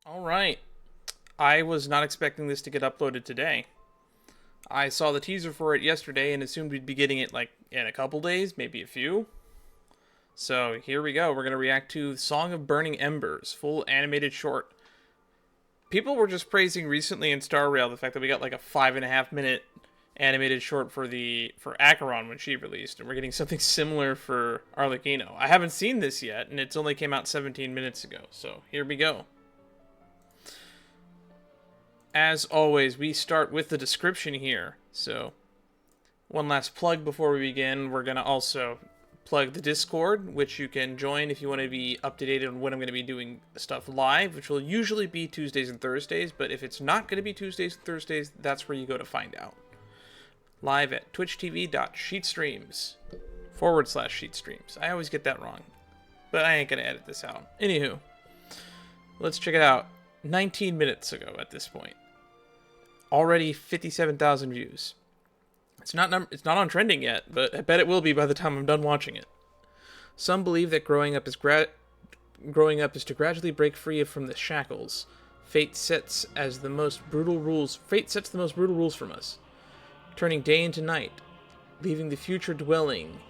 All right. I was not expecting this to get uploaded today. I saw the teaser for it yesterday and assumed we'd be getting it like in a couple days, maybe a few. So here we go. We're going to react to Song of Burning Embers, full animated short. People were just praising recently in Star Rail the fact that we got like a 5.5 minute animated short for Acheron when she released, and we're getting something similar for Arlecchino. I haven't seen this yet, and it's only came out 17 minutes ago. So here we go. As always, we start with the description here. So, one last plug before we begin. We're going to also plug the Discord, which you can join if you want to be up to date on when I'm going to be doing stuff live, which will usually be Tuesdays and Thursdays. But if it's not going to be Tuesdays and Thursdays, that's where you go to find out. Live at twitchtv.sheetstreams/sheetstreams. I always get that wrong, but I ain't going to edit this out. Anywho, let's check it out. 19 minutes ago at this point. Already 57,000 views. It's not on trending yet, but I bet it will be by the time I'm done watching it. Some believe that growing up is to gradually break free from the shackles. Fate sets the most brutal rules from us, turning day into night, leaving the future dwelling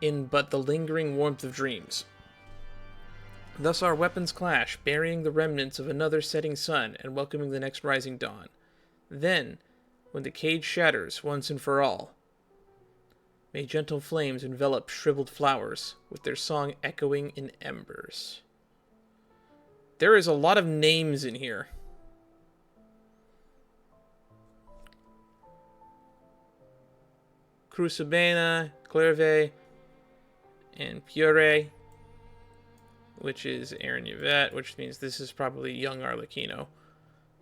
in but the lingering warmth of dreams. Thus our weapons clash, burying the remnants of another setting sun and welcoming the next rising dawn. Then, when the cage shatters once and for all, may gentle flames envelop shriveled flowers, with their song echoing in embers. There is a lot of names in here. Crucibena, Clerve, and Pure, which is Aaron Yvette, which means this is probably young Arlecchino,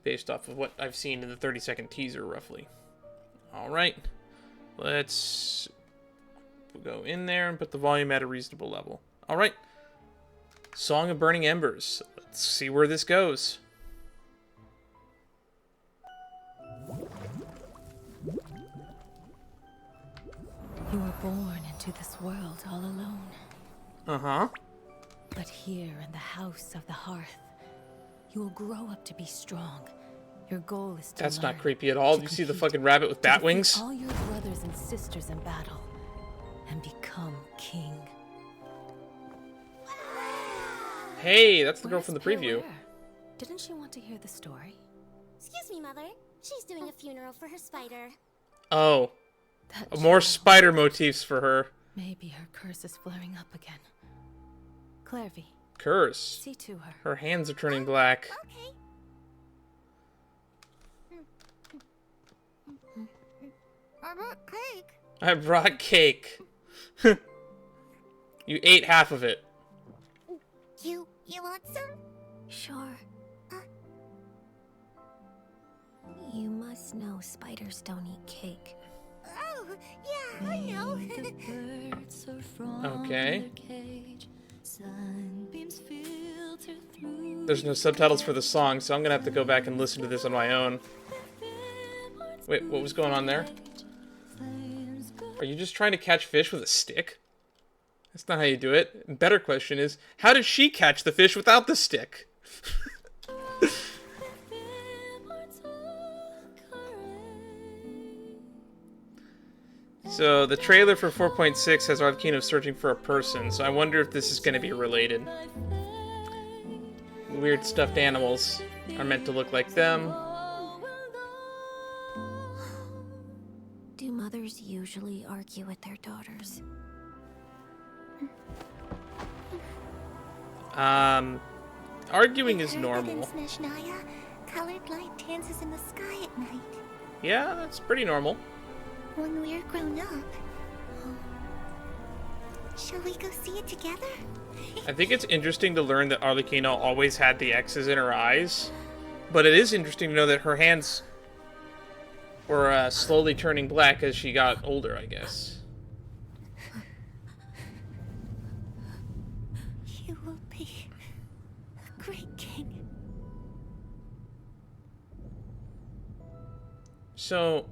based off of what I've seen in the 30-second teaser, roughly. Alright, let's go in there and put the volume at a reasonable level. Alright, Song of Burning Embers. Let's see where this goes. You were born into this world all alone. Uh-huh. But here in the house of the hearth, you will grow up to be strong. Your goal is to That's learn, not creepy at all. Do you see the fucking rabbit with bat wings? all your brothers and sisters in battle and become king. Hey, that's the girl Where's from the preview. Pierre? Didn't she want to hear the story? Excuse me, Mother. She's doing a funeral for her spider. Oh, That more child, spider motifs for her. maybe her curse is flaring up again. Clervy, Curse. see to her. Her hands are turning black. Okay. I want cake. I brought cake. You ate half of it. You want some? Sure. You must know spiders don't eat cake. Oh, yeah, I know. Okay. There's no subtitles for the song, so I'm gonna have to go back and listen to this on my own. Wait, what was going on there? Are you just trying to catch fish with a stick? That's not how you do it. Better question is, how did she catch the fish without the stick? So, the trailer for 4.6 has Arlecchino searching for a person, so I wonder if this is going to be related. Weird stuffed animals are meant to look like them. Do mothers usually argue with their daughters? Arguing is I heard normal. that in Snezhnaya, colored light dances in the sky at night. Yeah, that's pretty normal. When we're grown up. Shall we go see it together? I think it's interesting to learn that Arlecchino always had the X's in her eyes, but it is interesting to know that her hands were slowly turning black as she got older, I guess. You will be a great king. So,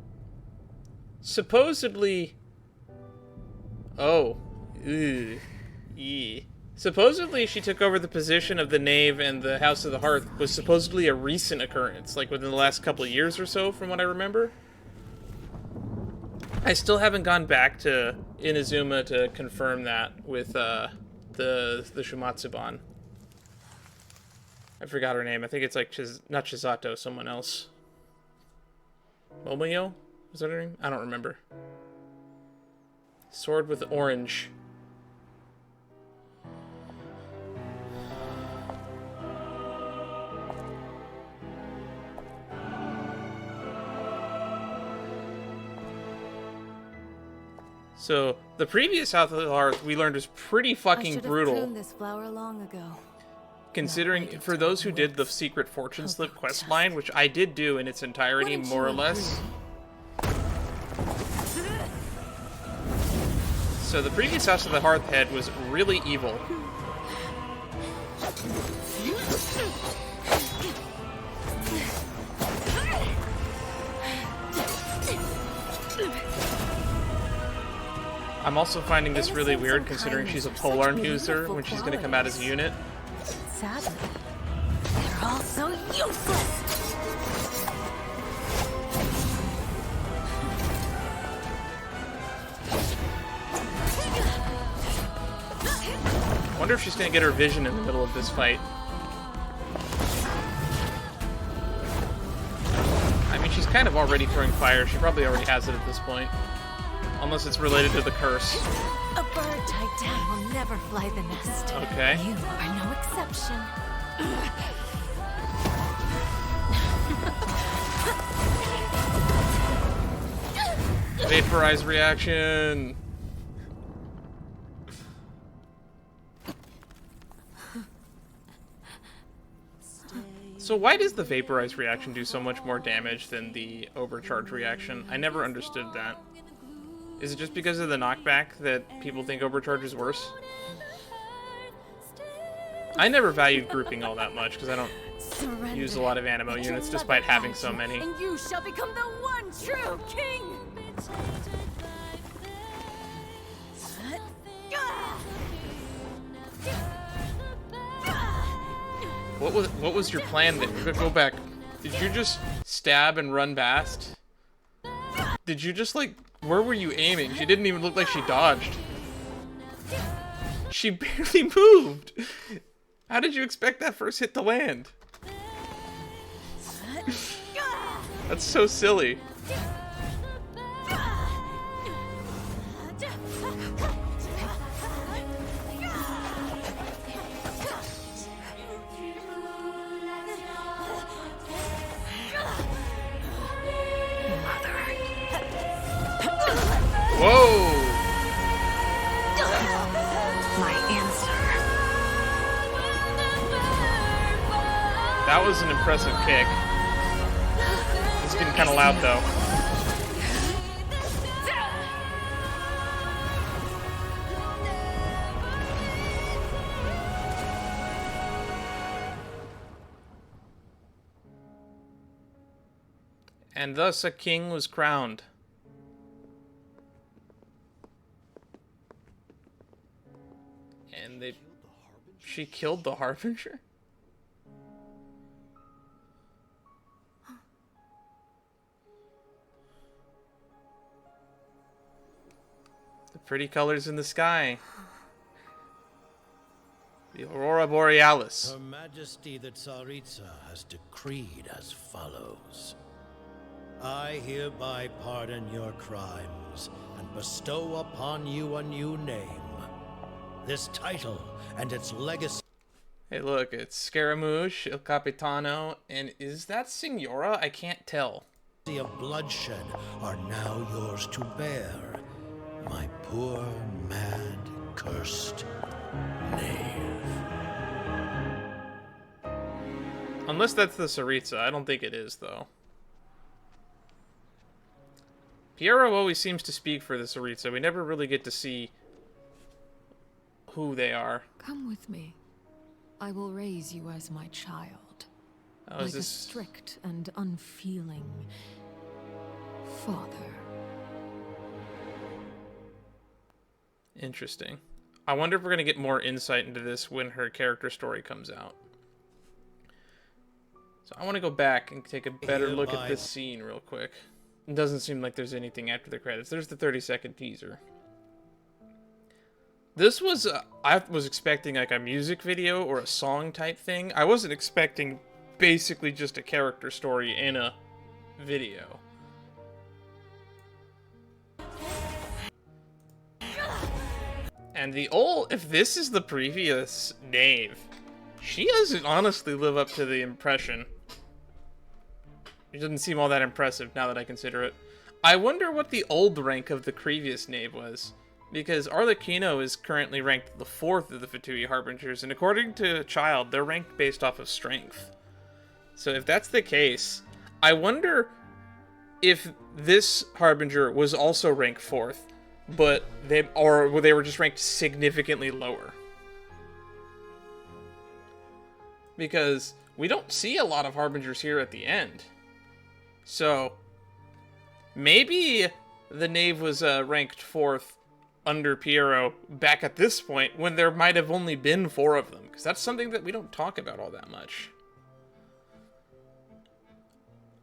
supposedly... Oh. Ew. Supposedly, she took over the position of the Knave, and the House of the Hearth was supposedly a recent occurrence, like within the last couple of years or so, from what I remember. I still haven't gone back to Inazuma to confirm that with the Shumatsuban. I forgot her name. I think it's like not Chisato, someone else. Momoyo? Was that her name? I don't remember. Sword with orange. So, the previous House of the Hearth we learned was pretty fucking brutal. I should have pruned this flower long ago. Considering, for those who did the Secret Fortune Slip questline, which I did do in its entirety, more or less. So the previous House of the Hearth head was really evil. I'm also finding this really weird considering she's a polearm user when she's going to come out as a unit. Sadly, they're all so useless. Wonder if she's going to get her vision in the middle of this fight. I mean, she's kind of already throwing fire. She probably already has it at this point. Unless it's related to the curse. A bird tied down will never fly the nest. Okay. You are no exception. Vaporize reaction. So why does the vaporize reaction do so much more damage than the overcharge reaction? I never understood that. Is it just because of the knockback that people think overcharge is worse? I never valued grouping all that much because I don't use a lot of Animo units despite having so many. And you shall become the one true king. What was your plan there? Go back. Did you just stab and run past? Did you just like... Where were you aiming? She didn't even look like she dodged. She barely moved. How did you expect that first hit to land? That's so silly. Whoa! My answer. That was an impressive kick. It's getting kind of loud though. And thus a king was crowned. And she killed the Harbinger? The pretty colors in the sky. The Aurora Borealis. Her Majesty the Tsaritsa has decreed as follows. I hereby pardon your crimes and bestow upon you a new name. This title and its legacy. Hey, look, it's Scaramouche, El Capitano, and is that Signora? I can't tell. Of bloodshed are now yours to bear, my poor, mad, cursed knave. Unless that's the Tsaritsa. I don't think it is, though. Piero always seems to speak for the Tsaritsa. We never really get to see who they are. Come with me. I will raise you as my child. Oh, like is this... a strict and unfeeling father. Interesting. I wonder if we're going to get more insight into this when her character story comes out. So I want to go back and take a better look at this scene real quick. It doesn't seem like there's anything after the credits. There's the 30-second teaser. This was, I was expecting like a music video or a song type thing. I wasn't expecting basically just a character story in a video. And if this is the previous Knave, she doesn't honestly live up to the impression. It doesn't seem all that impressive now that I consider it. I wonder what the old rank of the previous Knave was. Because Arlecchino is currently ranked the 4th of the Fatui Harbingers, and according to Child, they're ranked based off of strength. So if that's the case, I wonder if this Harbinger was also ranked 4th, but they were just ranked significantly lower. Because we don't see a lot of Harbingers here at the end. So maybe the Knave was ranked 4th under Piero back at this point when there might have only been 4 of them, because that's something that we don't talk about all that much.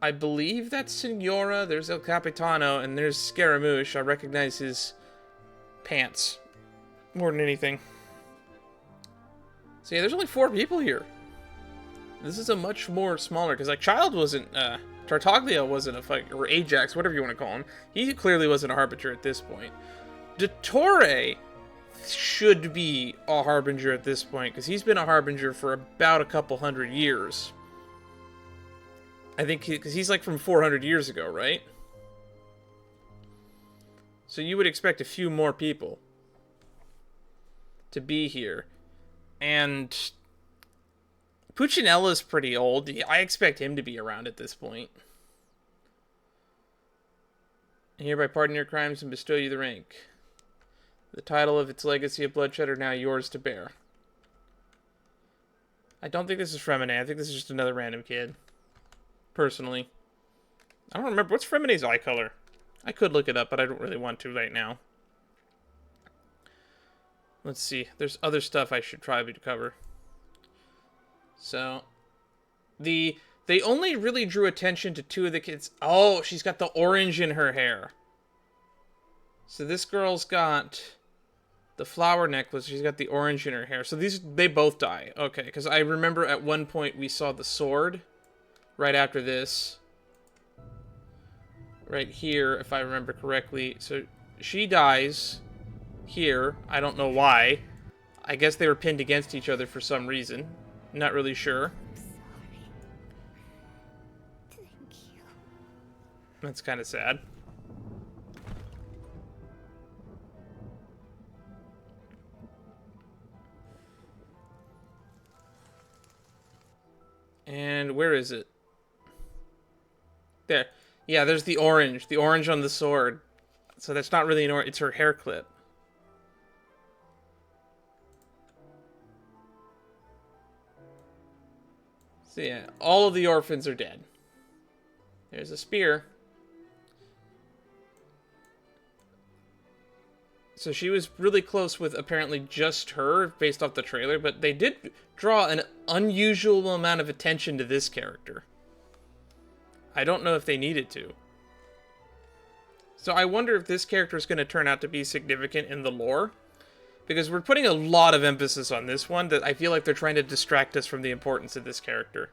I believe that's Signora, there's El Capitano, and there's Scaramouche. I recognize his pants more than anything. So yeah, there's only 4 people here. This is a much more smaller, because like Child wasn't, Tartaglia wasn't a fight, or Ajax, whatever you want to call him. He clearly wasn't a Harbinger at this point. Dottore should be a Harbinger at this point, because he's been a Harbinger for about a couple hundred years. I think because he's like from 400 years ago, right? So you would expect a few more people to be here. And Puccinella's pretty old. I expect him to be around at this point. I hereby pardon your crimes and bestow you the rank. The title of its legacy of bloodshed are now yours to bear. I don't think this is Fremine. I think this is just another random kid. Personally. I don't remember. What's Fremine's eye color? I could look it up, but I don't really want to right now. Let's see. There's other stuff I should try to cover. So, they only really drew attention to 2 of the kids. Oh, she's got the orange in her hair. So this girl's got the flower necklace. She's got the orange in her hair. So they both die. Okay, because I remember at one point we saw the sword right after this. Right here, if I remember correctly. So she dies here. I don't know why. I guess they were pinned against each other for some reason. Not really sure. Thank you. That's kind of sad. And where is it? There. Yeah, there's the orange. The orange on the sword. So that's not really an orange. It's her hair clip. So yeah, all of the orphans are dead. There's a spear. So she was really close with apparently just her, based off the trailer, but they did draw an unusual amount of attention to this character. I don't know if they needed to. So I wonder if this character is going to turn out to be significant in the lore. Because we're putting a lot of emphasis on this one that I feel like they're trying to distract us from the importance of this character.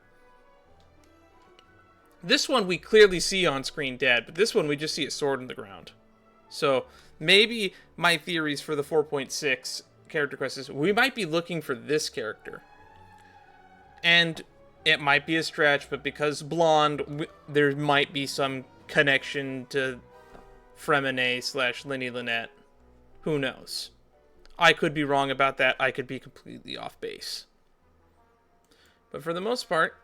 This one we clearly see on screen dead, but this one we just see a sword in the ground. So maybe my theories for the 4.6 character quest is we might be looking for this character. And it might be a stretch, but because blonde, there might be some connection to Fremine / Lenny Lynette. Who knows? I could be wrong about that. I could be completely off base. But for the most part,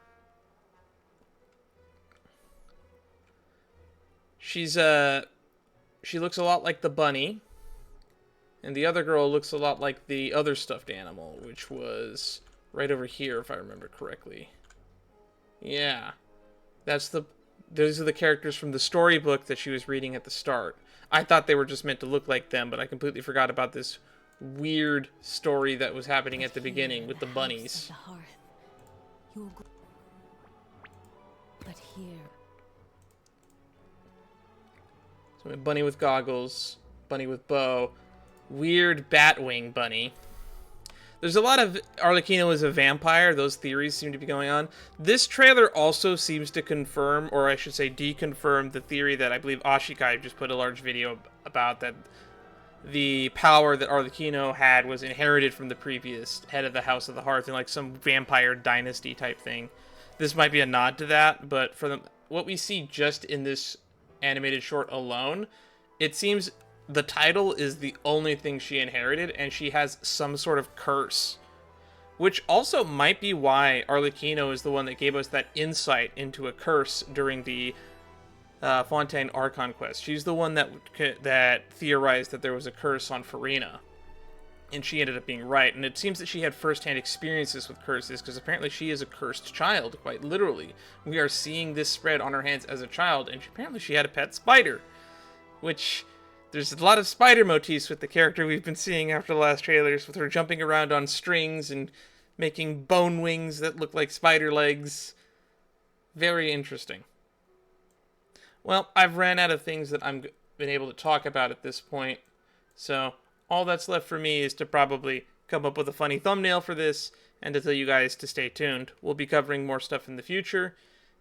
she looks a lot like the bunny. And the other girl looks a lot like the other stuffed animal, which was right over here, if I remember correctly. Yeah. Those are the characters from the storybook that she was reading at the start. I thought they were just meant to look like them, but I completely forgot about this weird story that was happening at the beginning with the bunnies. The hearth. You will but here. So a bunny with goggles, bunny with bow, weird Batwing bunny. There's a lot of Arlecchino is a vampire. Those theories seem to be going on. This trailer also seems to confirm, or I should say deconfirm, the theory that I believe Ashikai just put a large video about, that the power that Arlecchino had was inherited from the previous head of the House of the Hearth in like some vampire dynasty type thing. This might be a nod to that, but for what we see just in this animated short alone, it seems the title is the only thing she inherited, and she has some sort of curse. Which also might be why Arlecchino is the one that gave us that insight into a curse during the Fontaine Archon quest. She's the one that theorized that there was a curse on Farina. And she ended up being right. And it seems that she had first-hand experiences with curses, because apparently she is a cursed child, quite literally. We are seeing this spread on her hands as a child, and apparently she had a pet spider. Which, there's a lot of spider motifs with the character we've been seeing after the last trailers, with her jumping around on strings and making bone wings that look like spider legs. Very interesting. Well, I've ran out of things that I've been able to talk about at this point, so all that's left for me is to probably come up with a funny thumbnail for this, and to tell you guys to stay tuned. We'll be covering more stuff in the future.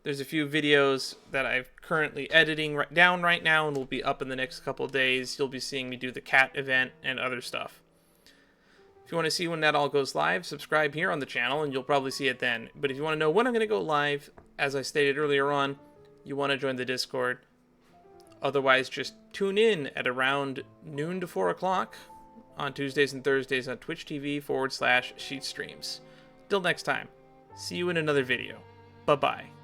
There's a few videos that I'm currently editing down right now, and will be up in the next couple of days. You'll be seeing me do the cat event and other stuff. If you want to see when that all goes live, subscribe here on the channel, and you'll probably see it then. But if you want to know when I'm going to go live, as I stated earlier on, you want to join the Discord. Otherwise, just tune in at around noon to 4 o'clock on Tuesdays and Thursdays on Twitch TV/Sheet Streams. Till next time, see you in another video. Bye-bye.